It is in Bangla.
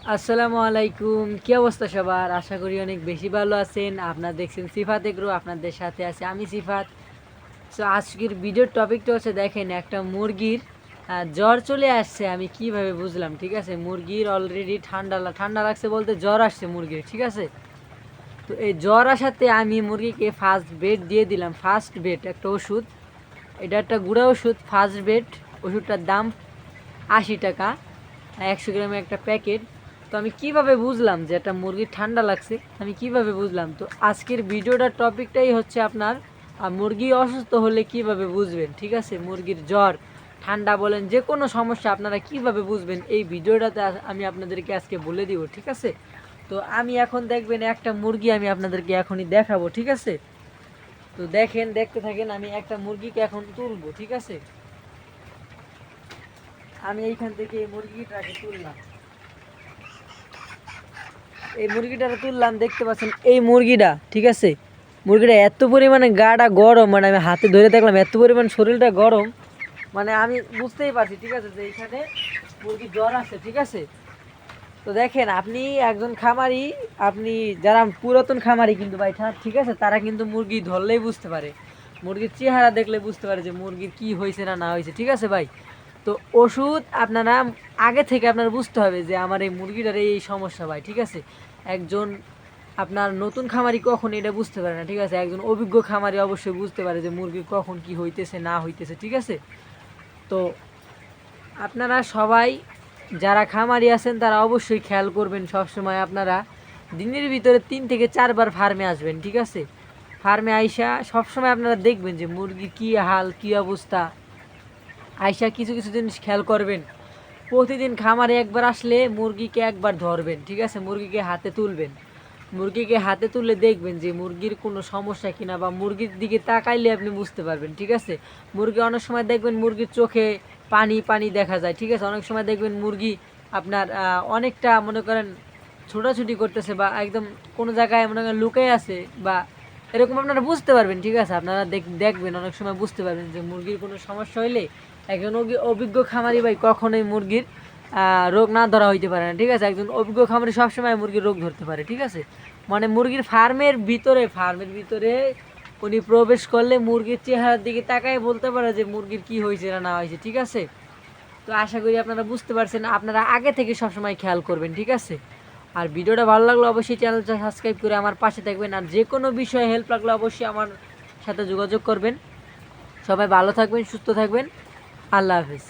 আসসালামু আলাইকুম, কি অবস্থা সবার? আশা করি অনেক বেশি ভালো আছেন। আপনারা দেখছেন সিফাত এগ্রো, আপনাদের সাথে আছে আমি সিফাত। সো আজকের ভিডিওর টপিকটা হচ্ছে, দেখেন একটা মুরগির জ্বর চলে আসছে, আমি কিভাবে বুঝলাম? ঠিক আছে, মুরগির অলরেডি ঠান্ডা লাগছে, বলতে জ্বর আসছে মুরগির, ঠিক আছে। তো এই জ্বর আসাতে আমি মুরগিকে ফার্স্ট বেড দিয়ে দিলাম। ফার্স্ট বেড একটা ওষুধ, এটা একটা গুঁড়া ওষুধ। ফার্স্ট বেড ওষুধটার দাম 80 টাকা, 100 গ্রামের একটা প্যাকেট। তো আমি কিভাবে বুঝলাম যে একটা মুরগির ঠান্ডা লাগছে? আমি কিভাবে বুঝলাম? তো আজকের ভিডিওটার টপিকটাই হচ্ছে আপনার মুরগি অসুস্থ হলে কিভাবে বুঝবেন, ঠিক আছে। মুরগির জ্বর, ঠান্ডা বলেন, যে কোনো সমস্যা আপনারা কিভাবে বুঝবেন, এই ভিডিওটাতে আমি আপনাদেরকে আজকে বলে দিব, ঠিক আছে। তো আমি এখন দেখবেন একটা মুরগি আমি আপনাদেরকে এখনই দেখাবো, ঠিক আছে। তো দেখেন, দেখতে থাকেন, আমি একটা মুরগিকে এখন তুলবো, ঠিক আছে। আমি এইখান থেকে এই মুরগিটাকে তুললাম, এই মুরগিটাকে তুললাম, দেখতে পাচ্ছেন এই মুরগিটা, ঠিক আছে। মুরগিটা এত পরিমাণে গাটা গরম, মানে আমি হাতে ধরে দেখলাম এত পরিমাণ শরীরটা গরম, মানে আমি বুঝতেই পারছি, ঠিক আছে, যে এইখানে মুরগি জ্বর আছে, ঠিক আছে। তো দেখেন, আপনি একজন খামারি, আপনি যারা পুরাতন খামারি কিন্তু ভাই, ঠিক আছে, তারা কিন্তু মুরগি ধরলেই বুঝতে পারে, মুরগির চেহারা দেখলে বুঝতে পারে যে মুরগির কি হয়েছে না হয়েছে, ঠিক আছে ভাই। তো ওষুধ আপনারা আগে থেকে আপনারা বুঝতে হবে যে আমার এই মুরগিটার এই সমস্যা ভাই, ঠিক আছে। একজন আপনার নতুন খামারি কখন এটা বুঝতে পারে না, ঠিক আছে। একজন অভিজ্ঞ খামারি অবশ্যই বুঝতে পারে যে মুরগির কখন কি হইতেছে না হইতেছে, ঠিক আছে। তো আপনারা সবাই যারা খামারি আছেন তারা অবশ্যই খেয়াল করবেন, সবসময় আপনারা দিনের ভিতরে 3 থেকে 4 বার ফার্মে আসবেন, ঠিক আছে। ফার্মে আইসা সবসময় আপনারা দেখবেন যে মুরগির কী হাল, কী অবস্থা। আইসা কিছু কিছু জিনিস খেয়াল করবেন। প্রতিদিন খামারে একবার আসলে মুরগিকে একবার ধরবেন, ঠিক আছে, মুরগিকে হাতে তুলবেন। মুরগিকে হাতে তুলে দেখবেন যে মুরগির কোনো সমস্যা কিনা, বা মুরগির দিকে তাকাইলে আপনি বুঝতে পারবেন, ঠিক আছে। মুরগি অনেক সময় দেখবেন মুরগির চোখে পানি পানি দেখা যায়, ঠিক আছে। অনেক সময় দেখবেন মুরগি আপনার অনেকটা মনে করেন ছোটাছুটি করতেছে, বা একদম কোনো জায়গায় মনে করেন লুকাই আছে, বা এরকম আপনারা বুঝতে পারবেন, ঠিক আছে। আপনারা দেখবেন, অনেক সময় বুঝতে পারবেন যে মুরগির কোনো সমস্যা হইলে একজন অভিজ্ঞ খামারি ভাই কখনোই মুরগির রোগ না ধরা হইতে পারে না, ঠিক আছে। একজন অভিজ্ঞ খামারি সবসময় মুরগির রোগ ধরতে পারে, ঠিক আছে। মানে মুরগির ফার্মের ভিতরে উনি প্রবেশ করলে মুরগির চেহারার দিকে তাকায় বলতে পারে যে মুরগির কি হয়েছে না হয়েছে, ঠিক আছে। তো আশা করি আপনারা বুঝতে পারছেন, আপনারা আগে থেকে সবসময় খেয়াল করবেন, ঠিক আছে। আর ভিডিওটা ভালো লাগলে অবশ্যই চ্যানেলটা সাবস্ক্রাইব করে আমার পাশে থাকবেন। আর যে কোনো বিষয়ে হেল্প লাগলে অবশ্যই আমার সাথে যোগাযোগ করবেন। সবাই ভালো থাকবেন, সুস্থ থাকবেন। আল্লাহ হাফিজ।